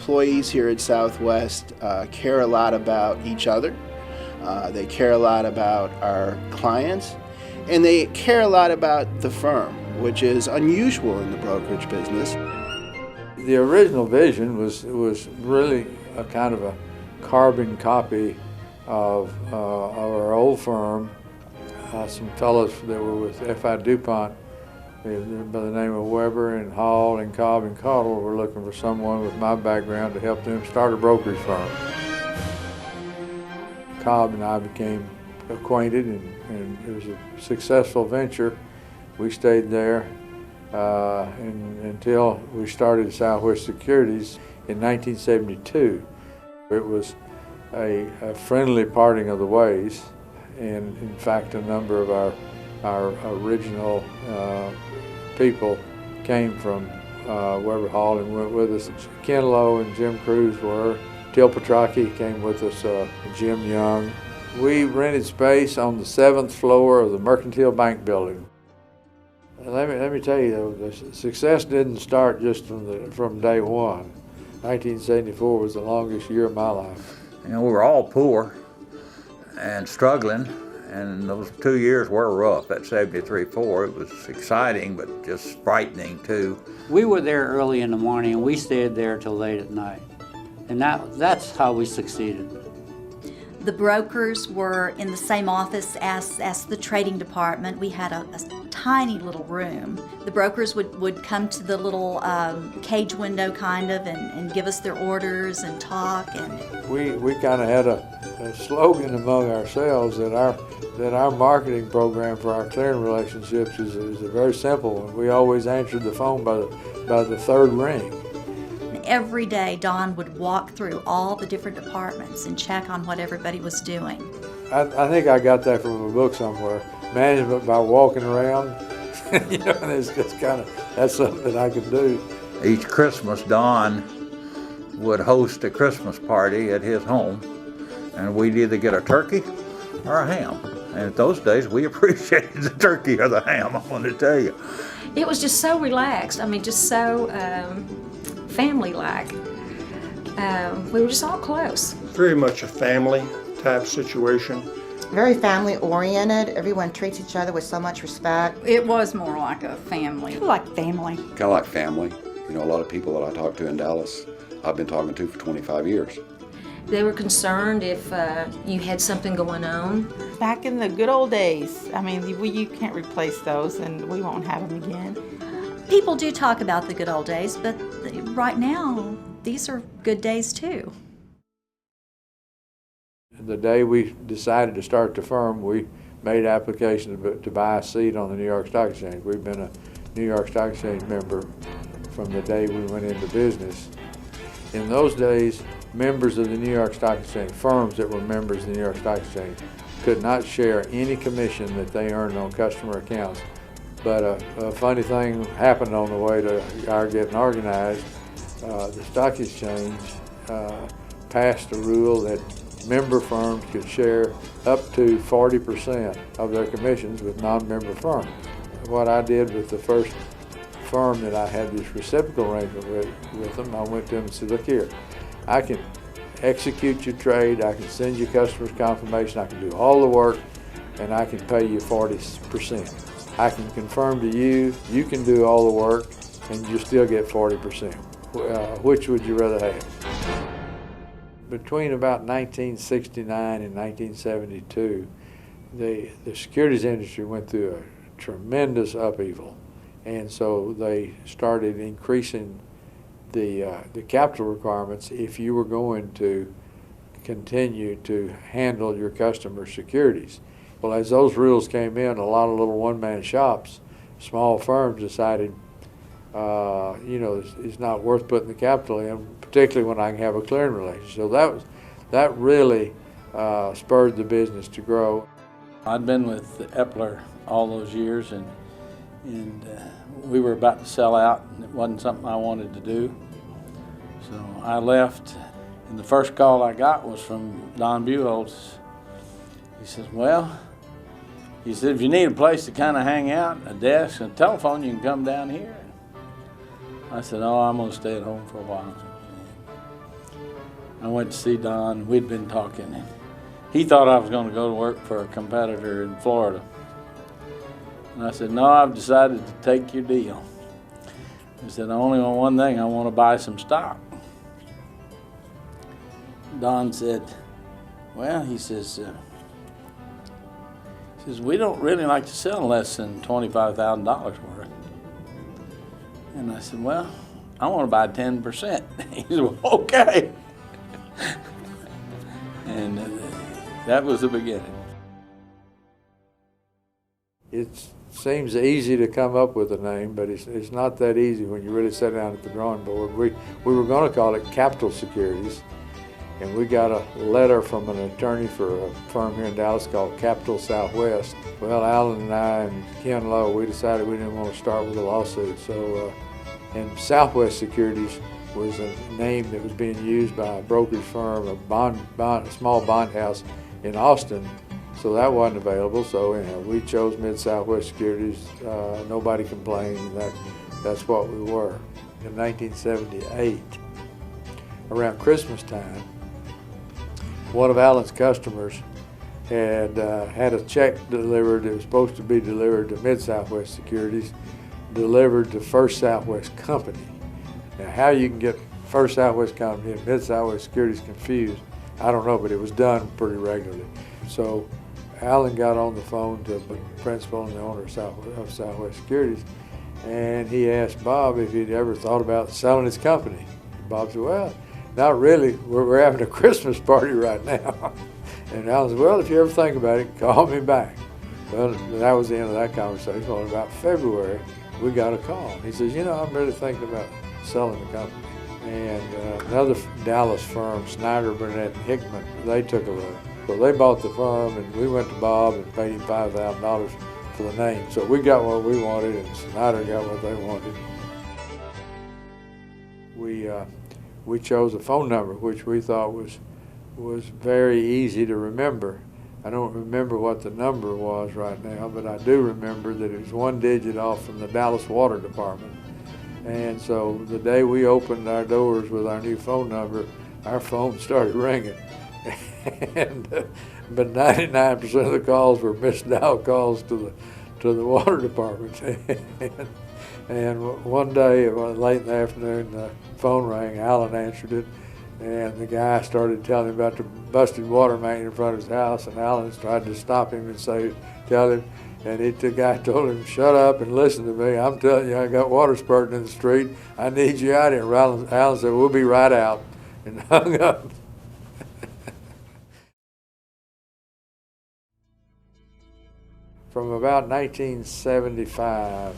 employees here at Southwest care a lot about each other. They care a lot about our clients, and they care a lot about the firm, which is unusual in the brokerage business. The original vision was really a kind of a carbon copy of our old firm. Some fellows that were with F.I. DuPont by the name of Weber and Hall and Cobb and Caudill were looking for someone with my background to help them start a brokerage firm. Cobb and I became acquainted, and it was a successful venture. We stayed there until we started Southwest Securities in 1972. It was a friendly parting of the ways, and in fact a number of our original people came from Weber Hall and went with us. Ken Lowe and Jim Cruz were. Till Petrocchi came with us, Jim Young. We rented space on the 7th floor of the Mercantile Bank building. Let me tell you, though, the success didn't start just from day one. 1974 was the longest year of my life. You know, we were all poor and struggling, and those 2 years were rough. At 73-4, it was exciting, but just frightening too. We were there early in the morning, and we stayed there till late at night. And that's how we succeeded. The brokers were in the same office as the trading department. We had a tiny little room. The brokers would come to the little cage window kind of and give us their orders and talk. And we kind of had a slogan among ourselves that our marketing program for our clearing relationships is a very simple one. We always answered the phone by the third ring. Every day, Don would walk through all the different departments and check on what everybody was doing. I think I got that from a book somewhere, Management by Walking Around. You know, and it's just kind of, that's something I could do. Each Christmas, Don would host a Christmas party at his home, and we'd either get a turkey or a ham. And at those days, we appreciated the turkey or the ham, I want to tell you. It was just so relaxed. I mean, just so family-like. We were just all close. Very much a family type situation. Very family-oriented. Everyone treats each other with so much respect. It was more like a family. Like family. Kind of like family. You know, a lot of people that I talk to in Dallas, I've been talking to for 25 years. They were concerned if you had something going on. Back in the good old days, I mean, you can't replace those, and we won't have them again. People do talk about the good old days, but right now, these are good days too. The day we decided to start the firm, we made application to buy a seat on the New York Stock Exchange. We've been a New York Stock Exchange member from the day we went into business. In those days, members of the New York Stock Exchange, firms that were members of the New York Stock Exchange, could not share any commission that they earned on customer accounts. But a funny thing happened on the way to our getting organized. The stock exchange passed a rule that member firms could share up to 40% of their commissions with non-member firms. What I did with the first firm that I had this reciprocal arrangement with them, I went to them and said, look here, I can execute your trade, I can send you customers confirmation, I can do all the work, and I can pay you 40%. I can confirm to you, you can do all the work, and you still get 40%. Which would you rather have? Between about 1969 and 1972, the securities industry went through a tremendous upheaval, and so they started increasing the capital requirements if you were going to continue to handle your customers' securities. Well, as those rules came in, a lot of little one-man shops, small firms decided, you know, it's not worth putting the capital in, particularly when I can have a clearing relationship. So that really spurred the business to grow. I'd been with Epler all those years, and we were about to sell out, and it wasn't something I wanted to do. So I left, and the first call I got was from Don Buchholz. He says, well, he said, if you need a place to kind of hang out, a desk, and a telephone, you can come down here. I said, oh, I'm going to stay at home for a while. I went to see Don. We'd been talking. And he thought I was going to go to work for a competitor in Florida. And I said, no, I've decided to take your deal. He said, only on one thing, I want to buy some stock. Don said, well, he says, we don't really like to sell less than $25,000 worth. And I said, well, I want to buy 10%. He said, well, okay. And that was the beginning. It seems easy to come up with a name, but it's not that easy when you really sit down at the drawing board. We were going to call it Capital Securities, and we got a letter from an attorney for a firm here in Dallas called Capital Southwest. Well, Alan and I and Ken Lowe, we decided we didn't want to start with a lawsuit, so and Southwest Securities was a name that was being used by a brokerage firm, a small bond house in Austin. So that wasn't available, so we chose Mid-Southwest Securities. Nobody complained. That's what we were. In 1978, around Christmas time, one of Alan's customers had had a check delivered that was supposed to be delivered to Mid-Southwest Securities, delivered to First Southwest Company. Now, how you can get First Southwest Company and Mid-Southwest Securities confused, I don't know, but it was done pretty regularly. So Alan got on the phone to the principal and the owner of Southwest Securities, and he asked Bob if he'd ever thought about selling his company. Bob said, well, not really. We're having a Christmas party right now. And Alan said, well, if you ever think about it, call me back. Well, that was the end of that conversation. Well, about February, we got a call. He says, I'm really thinking about selling the company. And another Dallas firm, Snyder, Burnett, and Hickman, they took a look. So they bought the firm, and we went to Bob and paid him $5,000 for the name. So we got what we wanted, and Snyder got what they wanted. We chose a phone number, which we thought was very easy to remember. I don't remember what the number was right now, but I do remember that it was one digit off from the Dallas Water Department. And so the day we opened our doors with our new phone number, our phone started ringing. But 99% of the calls were missed dial calls to the water department. and one day, late in the afternoon, the phone rang. Alan answered it, and the guy started telling him about the busted water main in front of his house. And Alan tried to stop him and tell him. And the guy told him, shut up and listen to me. I'm telling you, I got water spurting in the street. I need you out here. Alan said, we'll be right out, and hung up. From about 1975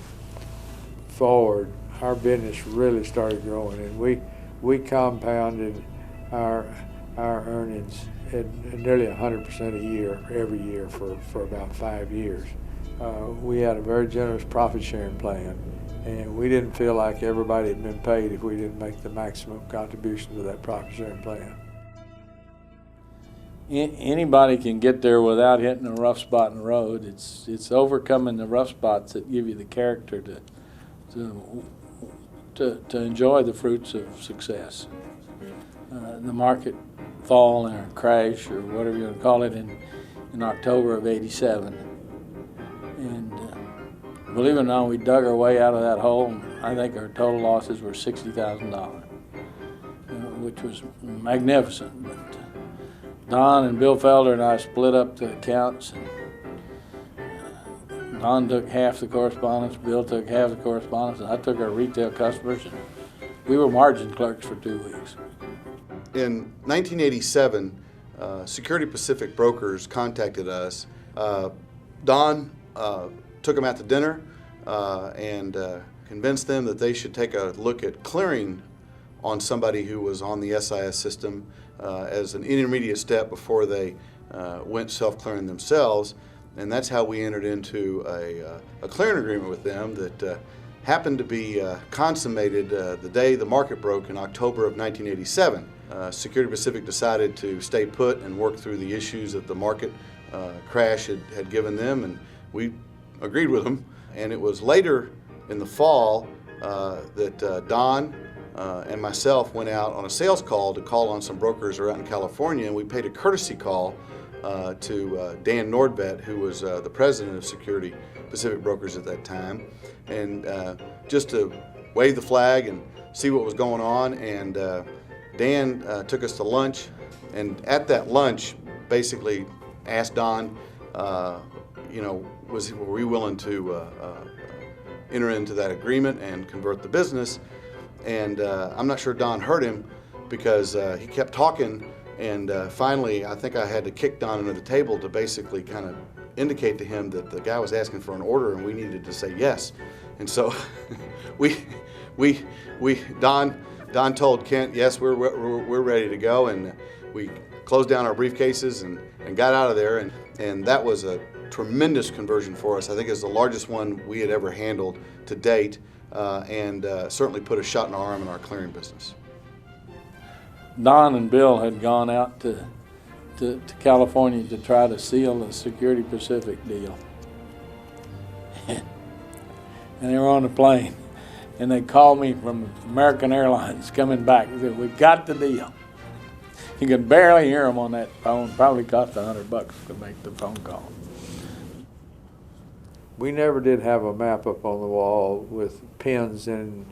forward, our business really started growing, and we compounded our earnings at nearly 100% a year, every year for about 5 years. We had a very generous profit sharing plan, and we didn't feel like everybody had been paid if we didn't make the maximum contribution to that profit sharing plan. Anybody can get there without hitting a rough spot in the road. It's overcoming the rough spots that give you the character to enjoy the fruits of success. The market fall or crash or whatever you want to call it in October of '87, and believe it or not, we dug our way out of that hole. And I think our total losses were $60,000, which was magnificent. But Don and Bill Felder and I split up the accounts. And Don took half the correspondence, Bill took half the correspondence, and I took our retail customers. And we were margin clerks for 2 weeks. In 1987, Security Pacific Brokers contacted us. Don took them out to dinner and convinced them that they should take a look at clearing on somebody who was on the SIS system as an intermediate step before they went self-clearing themselves. And that's how we entered into a clearing agreement with them that happened to be consummated the day the market broke in October of 1987. Security Pacific decided to stay put and work through the issues that the market crash had given them, and we agreed with them. And it was later in the fall that Don and myself went out on a sales call to call on some brokers around in California, and we paid a courtesy call to Dan Nordvet, who was the president of Security Pacific Brokers at that time, and just to wave the flag and see what was going on. And Dan took us to lunch, and at that lunch basically asked Don, were we willing to enter into that agreement and convert the business. And I'm not sure Don heard him because he kept talking, and finally I think I had to kick Don under the table to basically kind of indicate to him that the guy was asking for an order and we needed to say yes. And so Don told Kent, yes, we're ready to go, and we closed down our briefcases and got out of there, and that was a tremendous conversion for us. I think it's the largest one we had ever handled to date, and certainly put a shot in our arm in our clearing business. Don and Bill had gone out to California to try to seal the Security Pacific deal. And they were on a plane, and they called me from American Airlines coming back. They said, "We got the deal." You could barely hear them on that phone. Probably cost $100 to make the phone call. We never did have a map up on the wall with pins and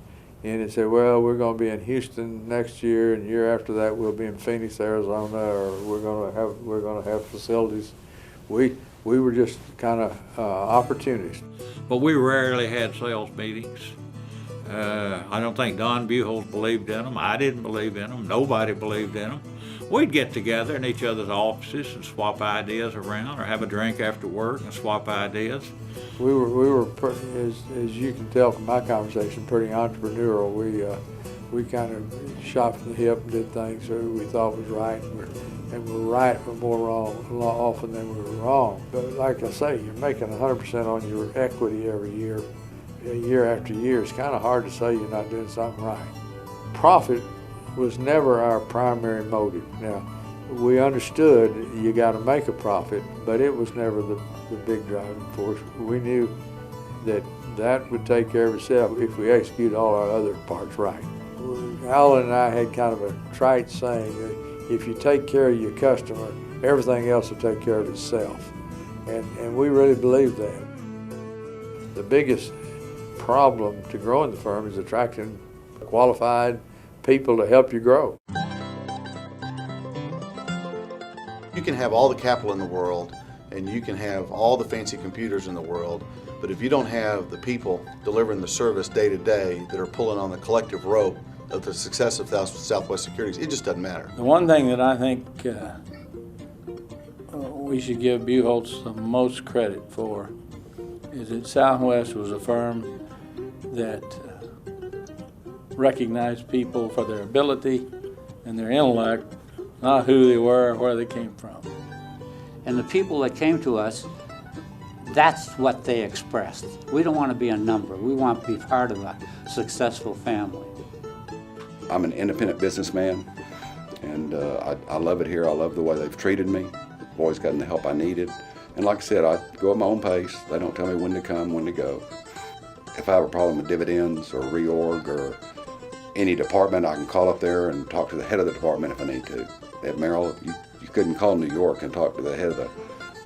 it said, well, we're going to be in Houston next year, and the year after that we'll be in Phoenix, Arizona, or we're going to have facilities. We were just kind of opportunists. But we rarely had sales meetings. I don't think Don Buchholz believed in them. I didn't believe in them. Nobody believed in them. We'd get together in each other's offices and swap ideas around, or have a drink after work and swap ideas. We were as you can tell from my conversation, pretty entrepreneurial. We kind of shot from the hip and did things that we thought was right, and we're right, but more wrong a lot often than we were wrong. But like I say, you're making 100% on your equity every year, year after year. It's kind of hard to say you're not doing something right. Profit was never our primary motive. Now, we understood you got to make a profit, but it was never the big driving force. We knew that would take care of itself if we execute all our other parts right. Alan and I had kind of a trite saying that if you take care of your customer, everything else will take care of itself. And we really believe that. The biggest problem to growing the firm is attracting qualified people to help you grow. You can have all the capital in the world, and you can have all the fancy computers in the world, but if you don't have the people delivering the service day to day that are pulling on the collective rope of the success of Southwest Securities, it just doesn't matter. The one thing that I think we should give Buchholz the most credit for is that Southwest was a firm that recognized people for their ability and their intellect, not who they were or where they came from. And the people that came to us, that's what they expressed. We don't want to be a number. We want to be part of a successful family. I'm an independent businessman, and I love it here. I love the way they've treated me. I've always gotten the help I needed. And like I said, I go at my own pace. They don't tell me when to come, when to go. If I have a problem with dividends or reorg or any department, I can call up there and talk to the head of the department if I need to. At Merrill, you couldn't call New York and talk to the head of the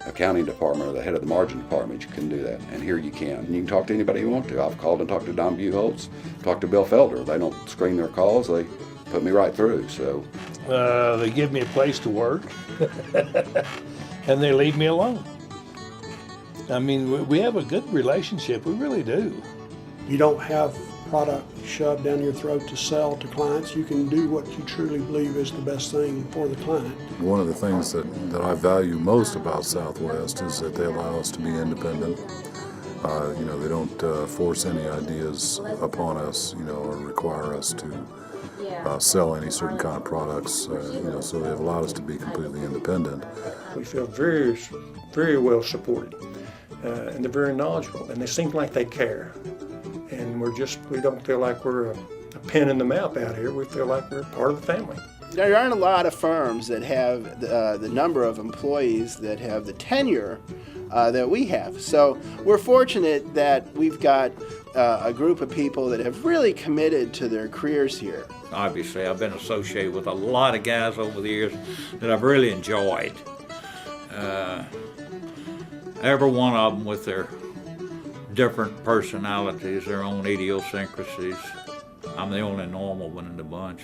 accounting department or the head of the margin department. You couldn't do that. And here you can. And you can talk to anybody you want to. I've called and talked to Don Buchholz, talked to Bill Felder. They don't screen their calls. They put me right through. So They give me a place to work, and they leave me alone. I mean, we have a good relationship. We really do. You don't have product shoved down your throat to sell to clients. You can do what you truly believe is the best thing for the client. One of the things that I value most about Southwest is that they allow us to be independent. They don't force any ideas upon us, or require us to sell any certain kind of products. So they've allowed us to be completely independent. We feel very, very well supported, and they're very knowledgeable, and they seem like they care. And we don't feel like we're a pin in the map out here. We feel like we're part of the family. There aren't a lot of firms that have the number of employees that have the tenure that we have. So we're fortunate that we've got a group of people that have really committed to their careers here. Obviously, I've been associated with a lot of guys over the years that I've really enjoyed. Every one of them with their different personalities, their own idiosyncrasies. I'm the only normal one in the bunch.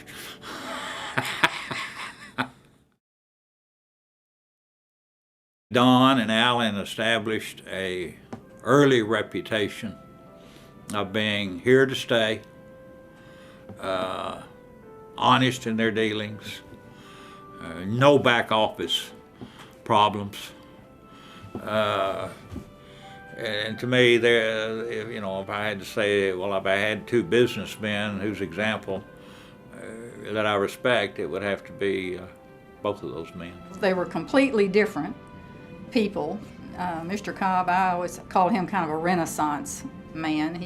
Don and Alan established a early reputation of being here to stay, honest in their dealings, no back office problems. And to me, if I had to say, well, if I had two businessmen whose example that I respect, it would have to be both of those men. They were completely different people. Mr. Cobb, I always called him kind of a Renaissance man.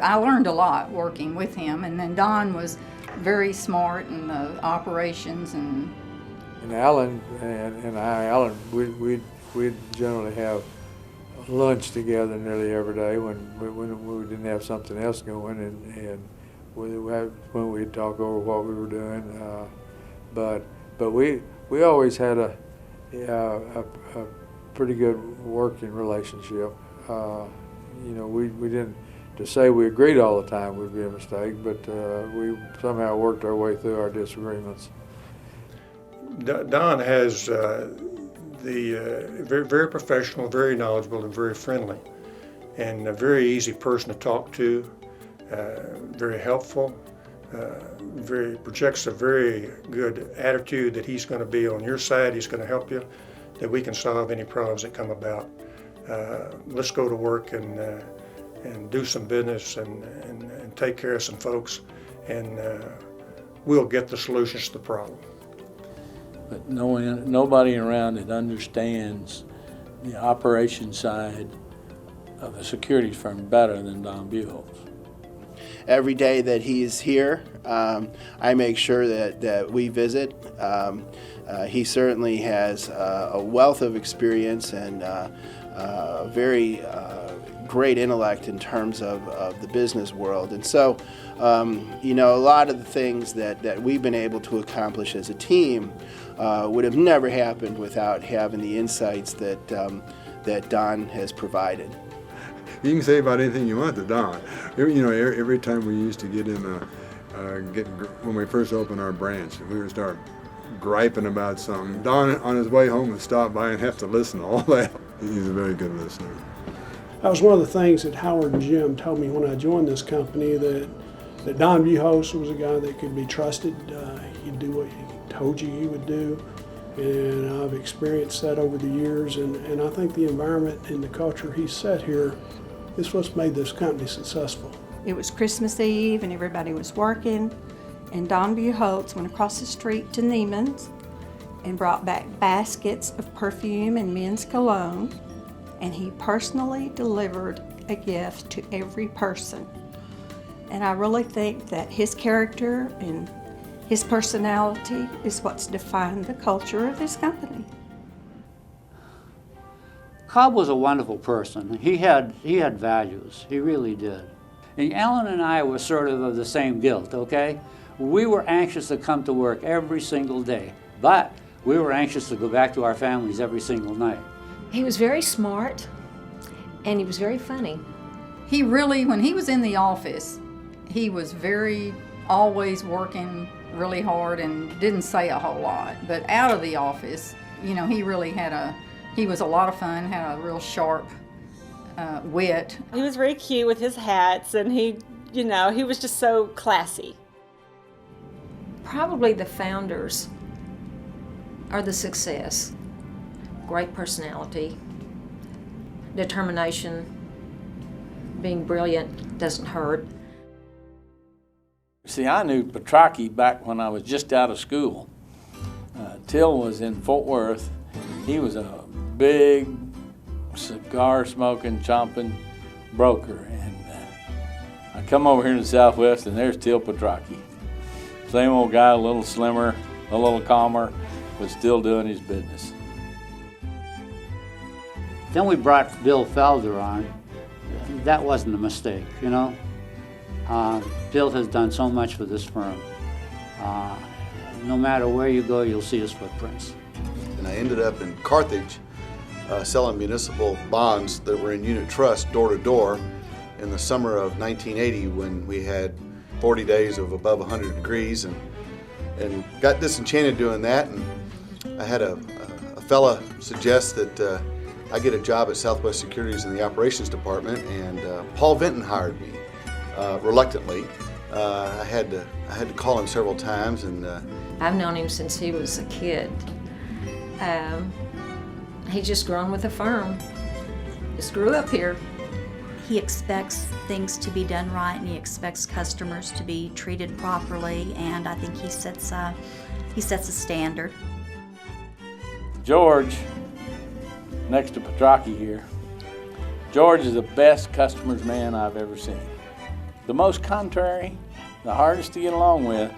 I learned a lot working with him, and then Don was very smart in the operations and Alan and Alan, we'd generally have lunch together nearly every day when we didn't have something else going, and when we'd talk over what we were doing. But we always had a pretty good working relationship. We didn't, to say we agreed all the time would be a mistake, but we somehow worked our way through our disagreements. Don has very, very professional, very knowledgeable, and very friendly, and a very easy person to talk to, very helpful, projects a very good attitude that he's going to be on your side, he's going to help you, that we can solve any problems that come about. Let's go to work and do some business and take care of some folks, and we'll get the solutions to the problem. But nobody around that understands the operation side of a securities firm better than Don Buchholz. Every day that he's here, I make sure that we visit. He certainly has a wealth of experience and a very great intellect in terms of the business world. And so, a lot of the things that we've been able to accomplish as a team would have never happened without having the insights that Don has provided. You can say about anything you want to Don. Every time we used to get in when we first opened our branch, we would start griping about something. Don, on his way home, would stop by and have to listen to all that. He's a very good listener. That was one of the things that Howard and Jim told me when I joined this company, that Don Buchholz was a guy that could be trusted. He'd do what he told you he would do. And I've experienced that over the years, and I think the environment and the culture he set here is what's made this company successful. It was Christmas Eve and everybody was working, and Don Buchholz went across the street to Neiman's and brought back baskets of perfume and men's cologne, and he personally delivered a gift to every person. And I really think that his character and his personality is what's defined the culture of this company. Cobb was a wonderful person. He had values. He really did. And Alan and I were sort of the same guilt, okay? We were anxious to come to work every single day, but we were anxious to go back to our families every single night. He was very smart, and he was very funny. he really, when he was in the office, he was always working really hard and didn't say a whole lot. But out of the office, he really he was a lot of fun, had a real sharp wit. He was very cute with his hats, and he was just so classy. Probably the founders are the success. Great personality, determination, being brilliant doesn't hurt. See, I knew Petrocchi back when I was just out of school. Till was in Fort Worth. He was a big cigar-smoking, chomping broker. And I come over here to the Southwest, and there's Till Petrocchi. Same old guy, a little slimmer, a little calmer, but still doing his business. Then we brought Bill Felder on, that wasn't a mistake, you know. Bill has done so much for this firm. No matter where you go, you'll see his footprints. And I ended up in Carthage selling municipal bonds that were in unit trust door to door in the summer of 1980 when we had 40 days of above 100 degrees, and got disenchanted doing that. And I had a fella suggest that I get a job at Southwest Securities in the operations department, and Paul Vinton hired me reluctantly. I had to call him several times, and I've known him since he was a kid. He's just grown with the firm. Just grew up here. He expects things to be done right, and he expects customers to be treated properly, and I think he sets a standard. George, next to Petrocchi here, George is the best customer's man I've ever seen. The most contrary, the hardest to get along with,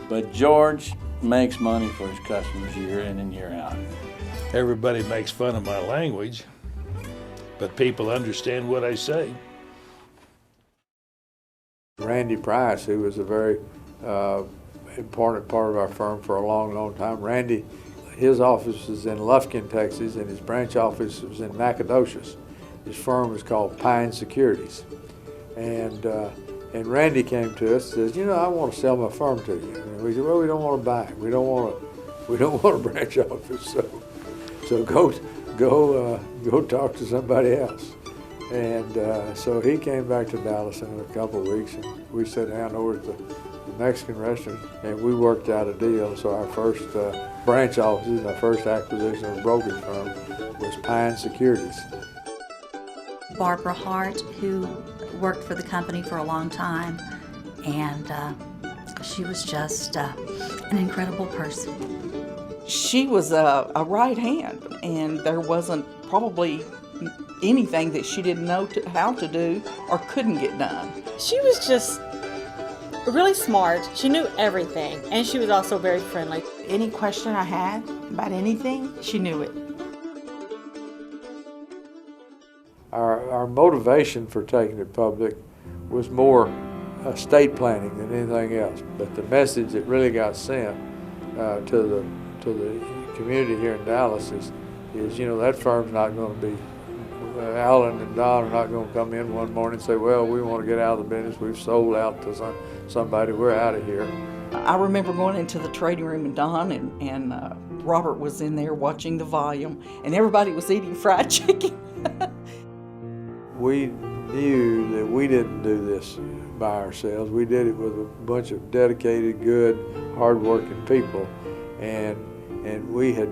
but George makes money for his customers year in and year out. Everybody makes fun of my language, but people understand what I say. Randy Price, who was a very important part of our firm for a long, long time. Randy, his office was in Lufkin, Texas, and his branch office was in Nacogdoches. His firm was called Pine Securities. And Randy came to us and says, you know, I want to sell my firm to you. And we said, well, we don't want to buy it. We don't want a branch office. So go talk to somebody else. And so he came back to Dallas in a couple of weeks, and we sat down over at the Mexican restaurant, and we worked out a deal. So our first branch offices, our first acquisition of a brokerage firm was Pine Securities. Barbara Hart, who worked for the company for a long time, and she was just an incredible person. She was a right hand, and there wasn't probably anything that she didn't know how to do or couldn't get done. She was just really smart. She knew everything, and she was also very friendly. Any question I had about anything, she knew it. Our motivation for taking it public was more estate planning than anything else. But the message that really got sent to the community here in Dallas is you know, that firm's not going to be, Alan and Don are not going to come in one morning and say, well, we want to get out of the business. We've sold out to somebody. We're out of here. I remember going into the trading room, and Don and Robert was in there watching the volume, and everybody was eating fried chicken. We knew that we didn't do this by ourselves. We did it with a bunch of dedicated, good, hard-working people, and we had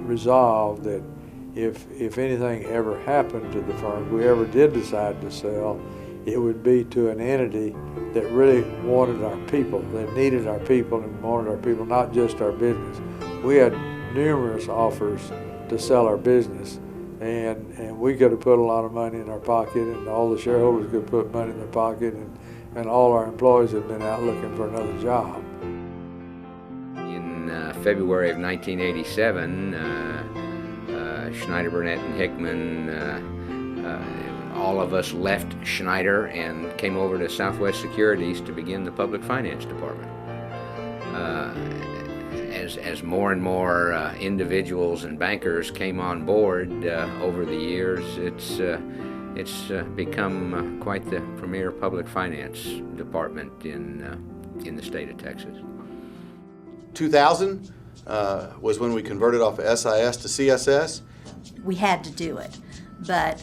resolved that if anything ever happened to the firm, if we ever did decide to sell, it would be to an entity that really wanted our people, that needed our people and wanted our people, not just our business. We had numerous offers to sell our business, and we could have put a lot of money in our pocket, and all the shareholders could put money in their pocket, and all our employees had been out looking for another job. In February of 1987, Schneider, Burnett, and Hickman, all of us left Schneider and came over to Southwest Securities to begin the public finance department. As more and more individuals and bankers came on board over the years, it's become quite the premier public finance department in the state of Texas. 2000 was when we converted off of SIS to CSS. We had to do it, but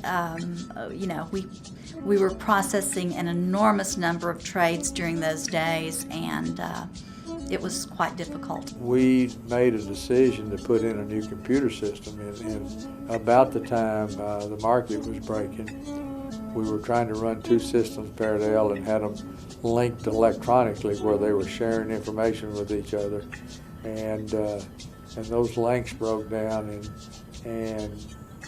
you know, we were processing an enormous number of trades during those days, and it was quite difficult. We made a decision to put in a new computer system, and about the time the market was breaking, we were trying to run two systems parallel and had them linked electronically where they were sharing information with each other, and those links broke down, and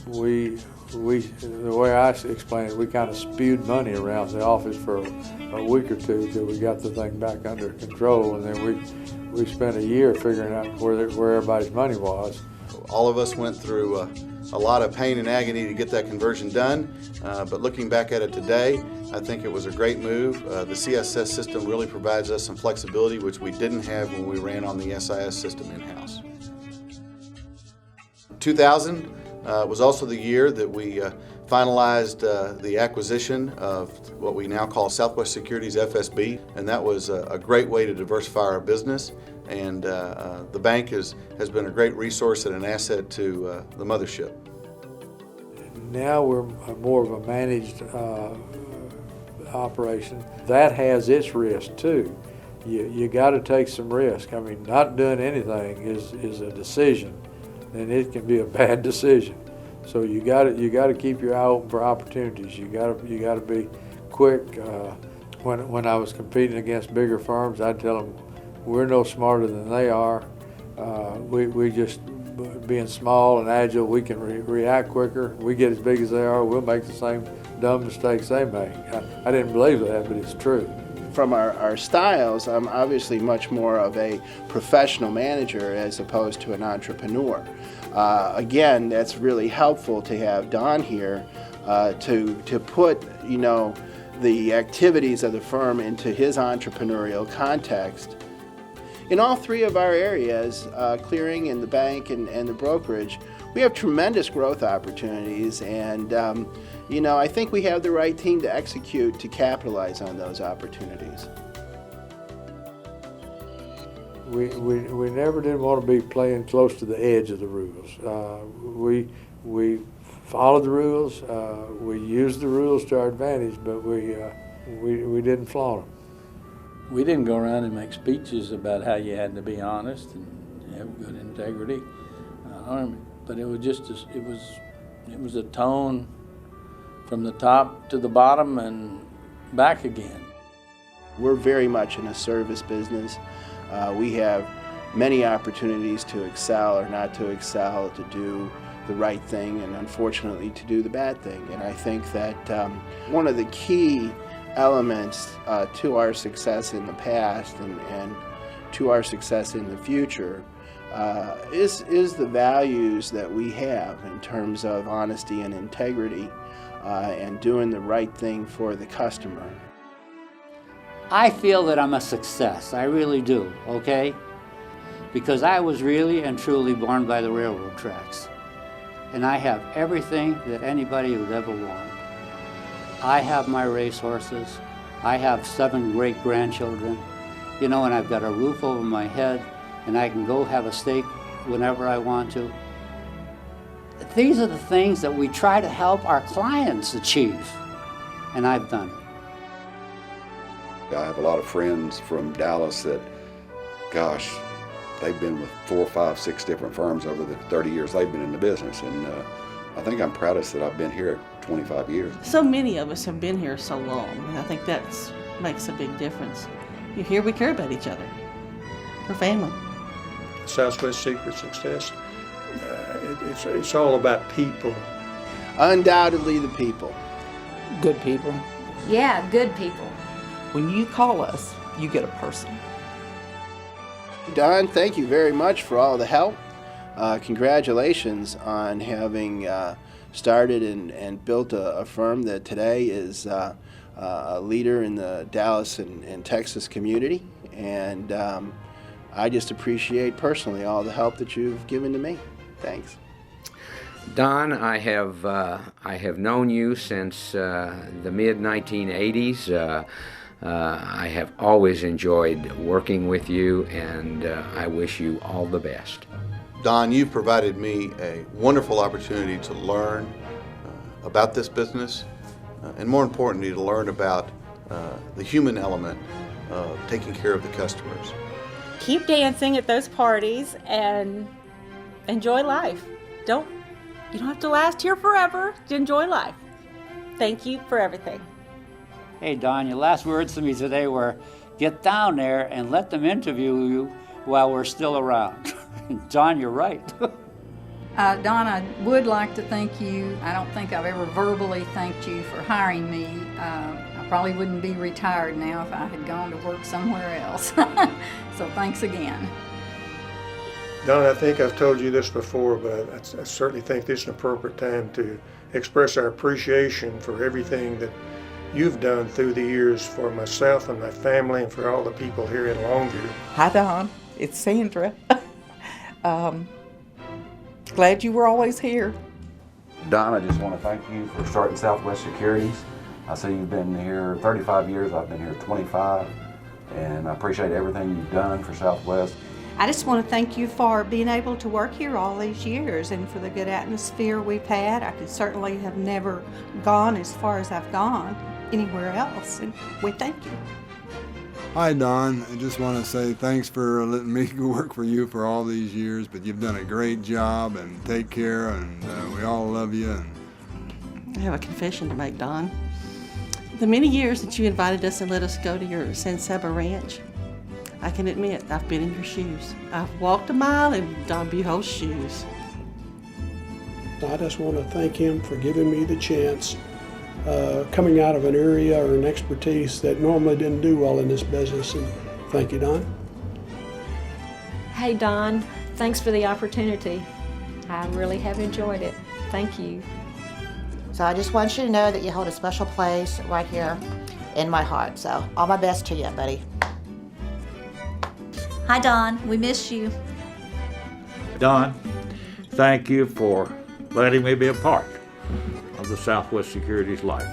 the way I explain it, we kind of spewed money around the office for a week or two till we got the thing back under control, and then we spent a year figuring out where everybody's money was. All of us went through a lot of pain and agony to get that conversion done, but looking back at it today, I think it was a great move. The CSS system really provides us some flexibility, which we didn't have when we ran on the SIS system in-house. 2000 was also the year that we finalized the acquisition of what we now call Southwest Securities FSB, and that was a great way to diversify our business. And the bank has been a great resource and an asset to the mothership. Now we're more of a managed operation. That has its risk too. You got to take some risk. I mean, not doing anything is a decision, and it can be a bad decision. So you got to keep your eye open for opportunities. You got to be quick. When I was competing against bigger firms, I'd tell them, we're no smarter than they are. We just, being small and agile, we can react quicker. We get as big as they are, we'll make the same dumb mistakes they make. I didn't believe that, but it's true. From our styles, I'm obviously much more of a professional manager as opposed to an entrepreneur. Again, that's really helpful to have Don here to put, the activities of the firm into his entrepreneurial context. In all three of our areas, clearing and the bank and the brokerage, we have tremendous growth opportunities, and I think we have the right team to execute to capitalize on those opportunities. We never did want to be playing close to the edge of the rules. We followed the rules. We used the rules to our advantage, but we didn't flaunt them. We didn't go around and make speeches about how you had to be honest and have good integrity, but it was just it was a tone from the top to the bottom and back again. We're very much in a service business. We have many opportunities to excel or not to excel, to do the right thing, and unfortunately to do the bad thing. And I think that one of the key elements to our success in the past and to our success in the future is the values that we have in terms of honesty and integrity and doing the right thing for the customer. I feel that I'm a success, I really do, okay? Because I was really and truly born by the railroad tracks. And I have everything that anybody would ever want. I have my racehorses, I have 7 great-grandchildren, and I've got a roof over my head, and I can go have a steak whenever I want to. These are the things that we try to help our clients achieve, and I've done it. I have a lot of friends from Dallas that, gosh, they've been with 4, 5, 6 different firms over the 30 years they've been in the business, and I think I'm proudest that I've been here 25 years. So many of us have been here so long, and I think that makes a big difference. Here we care about each other. We're family. Southwest Secret Success, it's all about people. Undoubtedly the people. Good people. Yeah, good people. When you call us, you get a person. Don, thank you very much for all the help. Congratulations on having started and built a firm that today is a leader in the Dallas and Texas community. And I just appreciate personally all the help that you've given to me. Thanks. Don, I have known you since the mid-1980s. I have always enjoyed working with you, and I wish you all the best. Don, you've provided me a wonderful opportunity to learn about this business, and more importantly, to learn about the human element of taking care of the customers. Keep dancing at those parties and enjoy life. You don't have to last here forever. Enjoy life. Thank you for everything. Hey, Don, your last words to me today were, get down there and let them interview you while we're still around. Don, you're right. Don, I would like to thank you. I don't think I've ever verbally thanked you for hiring me. I probably wouldn't be retired now if I had gone to work somewhere else. So thanks again. Don, I think I've told you this before, but I certainly think this is an appropriate time to express our appreciation for everything that you've done through the years for myself and my family and for all the people here in Longview. Hi, Don. It's Sandra. Glad you were always here. Don, I just want to thank you for starting Southwest Securities. I see you've been here 35 years, I've been here 25, and I appreciate everything you've done for Southwest. I just want to thank you for being able to work here all these years and for the good atmosphere we've had. I could certainly have never gone as far as I've gone anywhere else, and we thank you. Hi, Don. I just want to say thanks for letting me work for you for all these years, but you've done a great job, and take care, and we all love you. I have a confession to make, Don. The many years that you invited us and let us go to your San Saba ranch, I can admit I've been in your shoes. I've walked a mile in Don Buholtz's shoes. I just want to thank him for giving me the chance, coming out of an area or an expertise that normally didn't do well in this business. And thank you, Don. Hey, Don, thanks for the opportunity. I really have enjoyed it. Thank you. So I just want you to know that you hold a special place right here in my heart. So all my best to you, buddy. Hi, Don. We miss you. Don, thank you for letting me be a part of the Southwest Securities life.